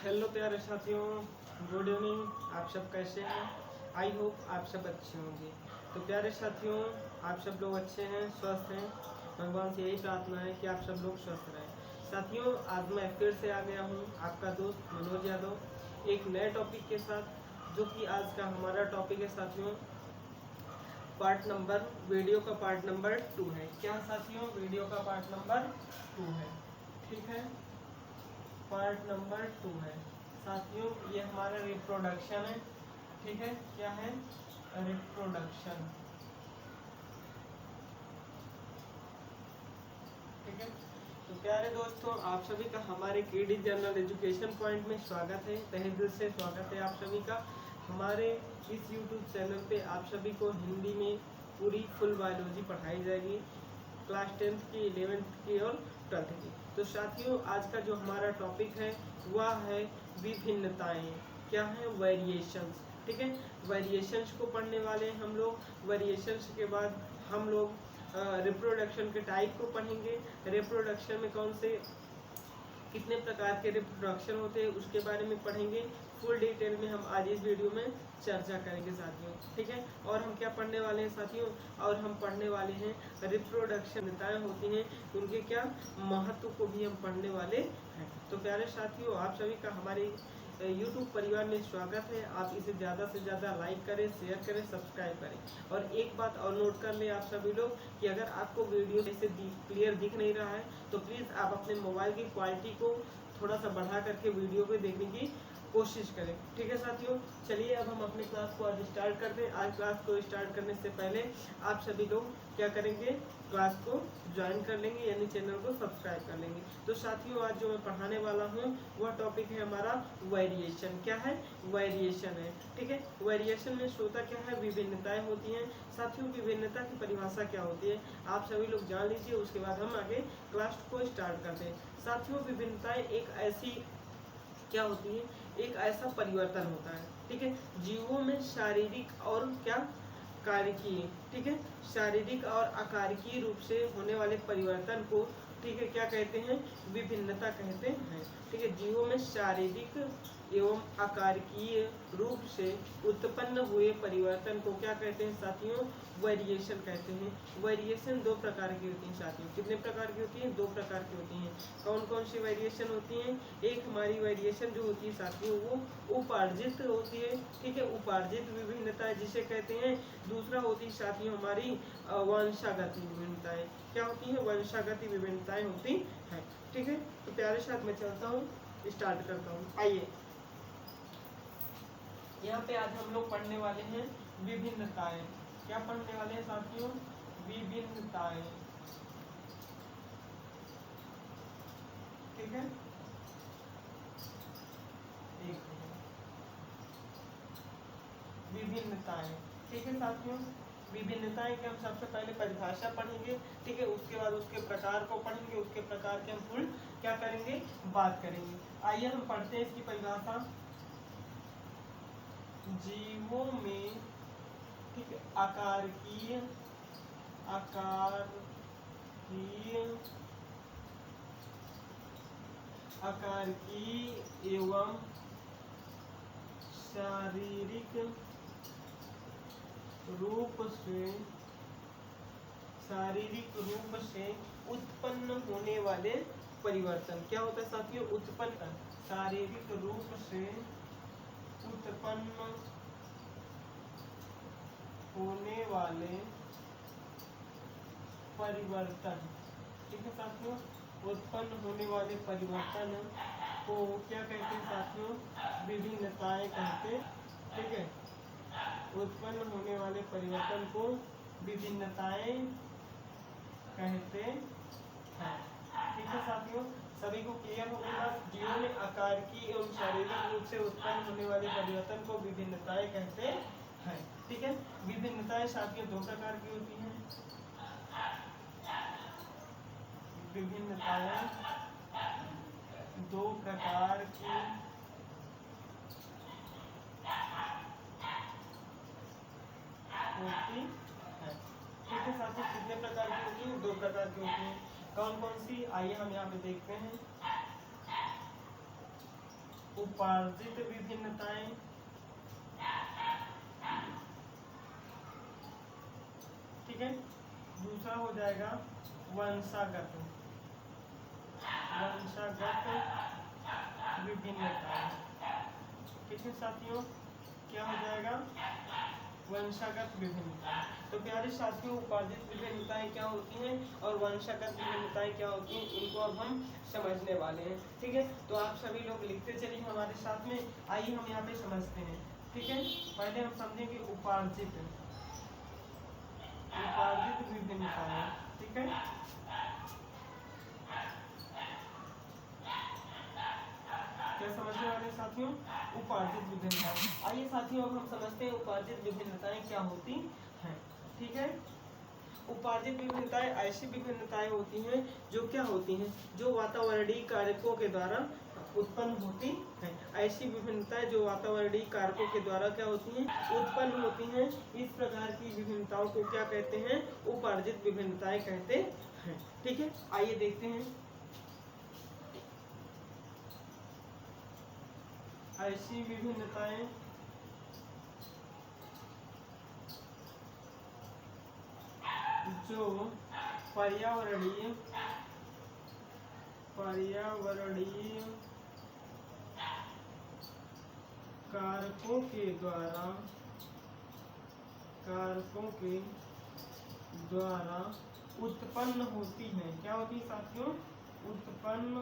Hello प्यारे साथियों, good evening. आप सब कैसे हैं? आई होप आप सब अच्छे होंगे। तो प्यारे साथियों, आप सब लोग अच्छे हैं, स्वस्थ हैं। भगवान से यही प्रार्थना है कि आप सब लोग स्वस्थ रहें। साथियों, आज मैं फिर से आ गया हूँ, आपका दोस्त मनोज यादव, एक नए टॉपिक के साथ, जो कि आज का हमारा टॉपिक है साथियों, वीडियो का पार्ट नंबर 2 है। क्या साथियों? वीडियो का पार्ट नंबर 2 है। ठीक है, पार्ट नंबर 2 है साथियों। ये हमारा रिप्रोडक्शन है। ठीक है, क्या है? रिप्रोडक्शन। ठीक है, तो प्यारे दोस्तों, आप सभी का हमारे केडी जनरल एजुकेशन पॉइंट में स्वागत है। तहे दिल से स्वागत है आप सभी का। हमारे इस यूट्यूब चैनल पे आप सभी को हिंदी में पूरी फुल बायोलॉजी पढ़ाई जाएगी, क्लास 10th की, 11th की और 12th की। तो साथियों, आज का जो हमारा टॉपिक है वह है विभिन्नताएं। क्या है? वेरिएशंस। ठीक है, वेरिएशंस को पढ़ने वाले हैं हम लोग। वेरिएशंस के बाद हम लोग रिप्रोडक्शन के टाइप को पढ़ेंगे। रिप्रोडक्शन में कौन से कितने प्रकार के रिप्रोडक्शन होते हैं उसके बारे में पढ़ेंगे। फुल डिटेल में हम आज इस वीडियो में चर्चा करेंगे साथियों। ठीक है, और हम क्या पढ़ने वाले हैं साथियों? और हम पढ़ने वाले हैं रिप्रोडक्शन होती हैं, उनके क्या महत्व को भी हम पढ़ने वाले हैं। तो प्यारे साथियों, आप सभी का हमारे YouTube परिवार में स्वागत है। आप इसे ज़्यादा से ज़्यादा लाइक करें, शेयर करें, सब्सक्राइब करें। और एक बात और नोट कर लें आप सभी लोग कि अगर आपको वीडियो ऐसे क्लियर दिख नहीं रहा है तो प्लीज़ आप अपने मोबाइल की क्वालिटी को थोड़ा सा बढ़ा करके वीडियो को देखने की कोशिश करें। ठीक है साथियों, चलिए अब हम अपने क्लास को आज स्टार्ट करते हैं। आज क्लास को स्टार्ट करने से पहले आप सभी लोग क्या करेंगे? क्लास को ज्वाइन कर लेंगे, यानी चैनल को सब्सक्राइब कर लेंगे। तो साथियों, आज जो मैं पढ़ाने वाला हूँ वह टॉपिक है हमारा वेरिएशन। क्या है? वेरिएशन है। ठीक है, वेरिएशन में होता क्या है? विभिन्नताएं होती हैं। साथियों, विभिन्नता की परिभाषा क्या होती है आप सभी लोग जान लीजिए, उसके बाद हम आगे क्लास को स्टार्ट करते हैं। साथियों, विभिन्नताएं एक ऐसी क्या होती है? एक ऐसा परिवर्तन होता है। ठीक है, जीवों में शारीरिक और क्या कारिकीय, ठीक है, शारीरिक और आकारिकीय रूप से होने वाले परिवर्तन को, ठीक है, क्या कहते हैं? विभिन्नता कहते हैं। ठीक है, जीवों में शारीरिक एवं आकारिकीय रूप से उत्पन्न हुए परिवर्तन को क्या कहते हैं साथियों? वेरिएशन कहते हैं। वेरिएशन दो प्रकार की होती हैं साथियों। कितने प्रकार की होती हैं? दो प्रकार की होती हैं। कौन कौन सी वेरिएशन होती हैं? एक हमारी वेरिएशन जो होती है साथियों वो उपार्जित होती है। ठीक है, उपार्जित विभिन्नता जिसे कहते हैं। दूसरा होती है साथियों हमारी वंशागत विभिन्नताएं। क्या होती है? वंशागत विभिन्नताएं होती हैं। ठीक है, तो प्यारे साथ में चलता हूँ, स्टार्ट करता हूँ। आइए, यहाँ पे आज हम लोग पढ़ने वाले हैं विभिन्नताएं। क्या पढ़ने वाले हैं साथियों? विभिन्नताएं। ठीक है, विभिन्नताएं। ठीक है साथियों, विभिन्नताएं के हम सबसे पहले परिभाषा पढ़ेंगे। ठीक है, उसके बाद उसके प्रकार को पढ़ेंगे, उसके प्रकार के हम फुल क्या करेंगे? बात करेंगे। आइए हम पढ़ते हैं इसकी परिभाषा। जीवों में, ठीक है, आकारिकीय एवं शारीरिक रूप से उत्पन्न होने वाले परिवर्तन। क्या होता है साथियों? उत्पन्न, शारीरिक रूप से उत्पन्न होने वाले परिवर्तन। ठीक है साथियों, उत्पन्न होने वाले परिवर्तन को क्या कहते हैं साथियों? विभिन्नताएं कहते। ठीक है, उत्पन्न होने वाले परिवर्तन को विभिन्नताएं कहते हैं। ठीक है साथियों, सभी को क्लियर हो गया? जीवों में आकारिकीय एवं शारीरिक रूप से उत्पन्न होने वाले परिवर्तन को विभिन्नताएं कहते हैं। ठीक है, विभिन्नताएं साथियों दो प्रकार की होती हैं। विभिन्नताएं दो प्रकार की होती है। ठीक है साथियों, कितने प्रकार की होती है? दो प्रकार की होती है। कौन कौन सी? आइए हम यहाँ पे देखते हैं। उपार्जित विभिन्नताएं, ठीक है। दूसरा हो जाएगा वंशागत विभिन्नताएं, ठीक है साथियों। क्या हो जाएगा? वंशागत विभिन्नताएं। तो प्यारे साथियों, उपार्जित विभिन्नताएं क्या होती हैं और वंशागत विभिन्नताएं क्या होती हैं, इनको अब हम समझने वाले हैं, ठीक है। तो आप सभी लोग लिखते चलिए हमारे साथ में। आइए हम यहाँ पे समझते हैं, ठीक है। पहले हम समझेंगे उपार्जित विभिन्नताएं, ठीक है। क्या समझने वाले साथियों? उपार्जित विभिन्नताएं। आइए साथियों अब हम समझते हैं उपार्जित विभिन्नताएं क्या होती हैं, ठीक है। उपार्जित विभिन्नताएं ऐसी विभिन्नताएं होती हैं जो क्या होती हैं, जो वातावरणीय कारकों के द्वारा उत्पन्न होती हैं। ऐसी विभिन्नताएं जो वातावरणीय कारकों के द्वारा क्या होती हैं, उत्पन्न होती हैं। इस प्रकार की विभिन्नताओं को क्या कहते हैं? उपार्जित विभिन्नताएं कहते हैं, ठीक है। आइए देखते हैं। ऐसी विभिन्नताएं जो पर्यावरणीय कारकों के द्वारा उत्पन्न होती हैं। क्या होती है साथियों? उत्पन्न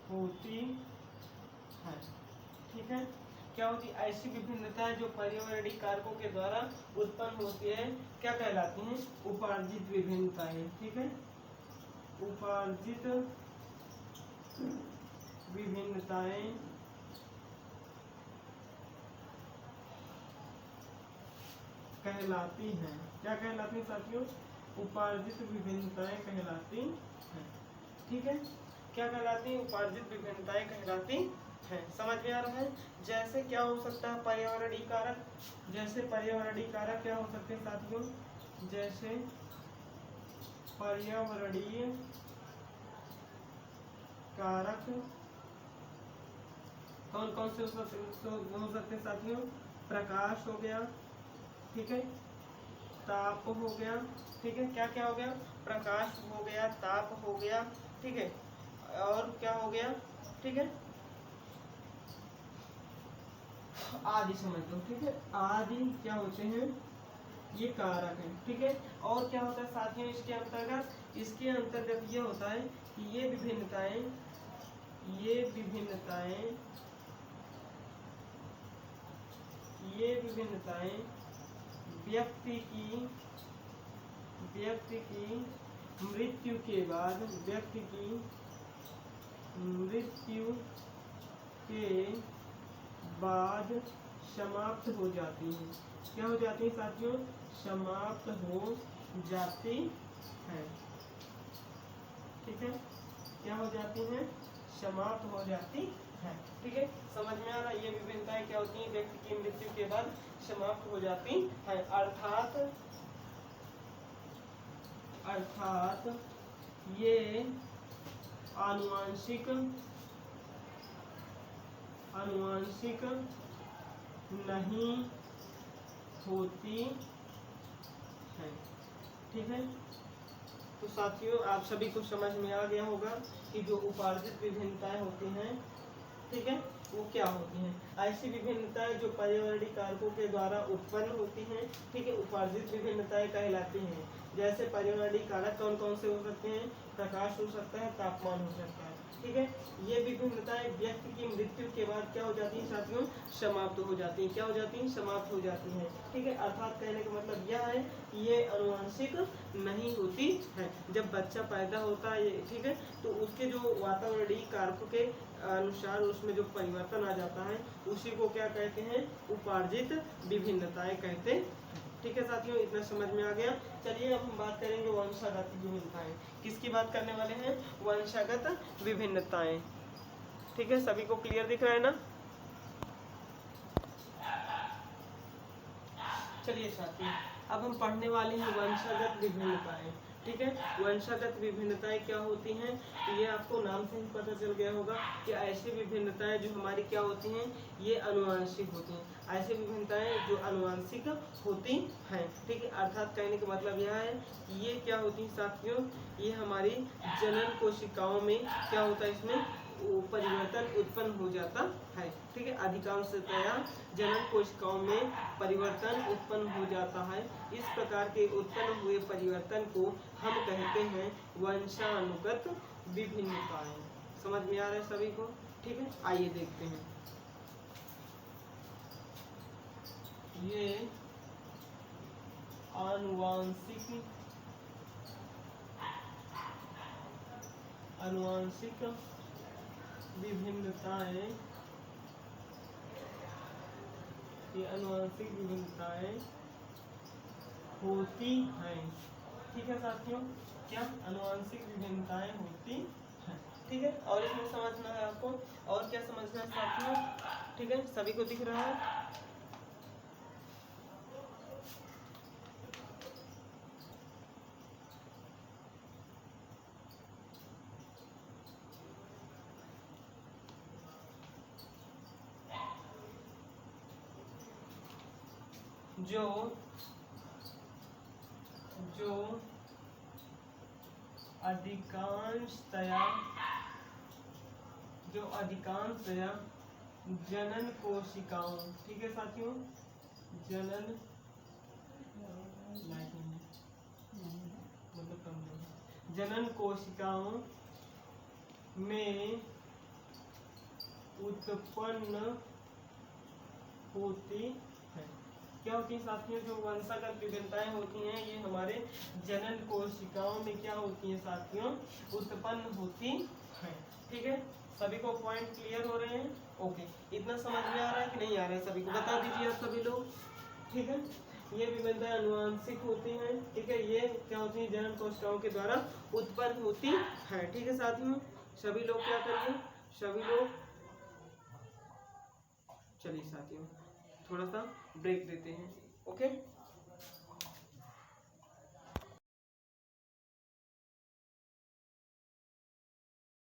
होती है, ठीक है। क्या होती? ऐसी विभिन्नताएं जो पर्यावरणीय कारकों के द्वारा उत्पन्न होती है, क्या कहलाती हैं? उपार्जित विभिन्नताएं, ठीक है। उपार्जित विभिन्नताएं कहलाती हैं। क्या कहलाती हैं साथियों? उपार्जित विभिन्नताएं कहलाती हैं, ठीक है। क्या कहलाती हैं? उपार्जित विभिन्नताएं कहलाती हैं। समझ में आ रहा है? जैसे क्या हो सकता है? पर्यावरणीय कारक। जैसे पर्यावरणीय कारक क्या हो सकते हैं साथियों? जैसे पर्यावरणीय कारक कौन कौन से हो सकते हैं साथियों? प्रकाश हो गया, ठीक है। ताप हो गया, ठीक है। क्या क्या हो गया? प्रकाश हो गया, ताप हो गया, ठीक है। और क्या हो गया? ठीक है, आदि समझ लो, ठीक है। आदि क्या होते हैं? ये कारक है, ठीक है। और क्या होता है साथियों इसके अंतर्गत? इसके अंतर्गत ये होता है कि ये विभिन्नताएं व्यक्ति की मृत्यु के बाद समाप्त हो जाती हैं। क्या हो जाती है साथियों? समाप्त हो जाती है, ठीक है। क्या हो जाती हैं? समाप्त हो जाती है, ठीक है। समझ में आ रहा है? ये विभिन्नताएं क्या होती हैं? व्यक्ति की मृत्यु के बाद समाप्त हो जाती है। अर्थात ये आनुवांशिक नहीं होती है, ठीक है। तो साथियों आप सभी को समझ में आ गया होगा कि जो उपार्जित विभिन्नताएं होती हैं, ठीक है, वो क्या होती हैं। ऐसी विभिन्नताएं जो पर्यावरणीय कारकों के द्वारा उत्पन्न होती हैं, ठीक है, उपार्जित विभिन्नताएं कहलाती हैं। जैसे पर्यावरणीय कारक कौन कौन से हो सकते हैं? प्रकाश हो सकता है, तापमान हो सकता है, ठीक है। ये विभिन्नताएं व्यक्ति की मृत्यु के बाद क्या हो जाती हैं साथियों? समाप्त हो जाती हैं। क्या हो जाती हैं? समाप्त हो जाती हैं, ठीक है। अर्थात कहने का मतलब यह है कि ये आनुवंशिक नहीं होती है। जब बच्चा पैदा होता है, ठीक है, तो उसके जो वातावरणीय कारकों के अनुसार उसमें जो परिवर्तन आ जाता है, उसी को क्या कहते हैं? उपार्जित विभिन्नताएं कहते हैं, ठीक है साथियों। इतना समझ में आ गया। चलिए अब हम बात करेंगे वंशागत विभिन्नताएं। किसकी बात करने वाले हैं? वंशागत विभिन्नताएं, ठीक है। सभी को क्लियर दिख रहा है ना? चलिए साथियों अब हम पढ़ने वाले हैं वंशागत विभिन्नताएं, ठीक है। वंशागत विभिन्नताएं क्या होती हैं, तो ये आपको नाम से ही पता चल गया होगा कि ऐसी विभिन्नताएं जो हमारी क्या होती हैं, ये अनुवांशिक होती हैं। ऐसी विभिन्नताएं जो अनुवांशिक होती हैं, ठीक है। अर्थात कहने का मतलब यह है कि ये क्या होती हैं साथियों, ये हमारी जनन कोशिकाओं में क्या होता है, इसमें परिवर्तन उत्पन्न हो जाता है, ठीक है। अधिकांशतया जनन कोशिकाओं में परिवर्तन उत्पन्न हो जाता है। इस प्रकार के उत्पन्न हुए परिवर्तन को हम कहते हैं वंशानुगत विभिन्नताएं। समझ में आ रहा है सभी को, ठीक है। आइए देखते हैं, ये अनुवांशिक विभिन्नताएं, ये अनुवांशिक विभिन्नताएं होती हैं, ठीक है साथियों। क्या अनुवांशिक विभिन्नताएं होती हैं, ठीक है। और इसमें समझना है आपको, और क्या समझना है साथियों, ठीक है। सभी को दिख रहा है, जो अधिकांशतया जनन कोशिकाओं, ठीक है साथियों, जनन कोशिकाओं में उत्पन्न होती है। क्या होती है साथियों, जो वंशागत विभिन्नताएं होती हैं, ये हमारे जनन कोशिकाओं में क्या होती हैं साथियों, उत्पन्न होती हैं, ठीक है। सभी को पॉइंट क्लियर हो रहे हैं, ओके। इतना समझ में आ रहा है कि नहीं आ रहा है, सभी को बता दीजिए आप सभी लोग, ठीक है। ये विभिन्नताएं अनुवांशिक होती हैं, ठीक है। ये क्या होती है, जनन कोशिकाओं के द्वारा उत्पन्न होती है, ठीक है साथियों। सभी लोग क्या करिए, सभी लोग चलिए साथियों थोड़ा सा ब्रेक देते हैं, ओके।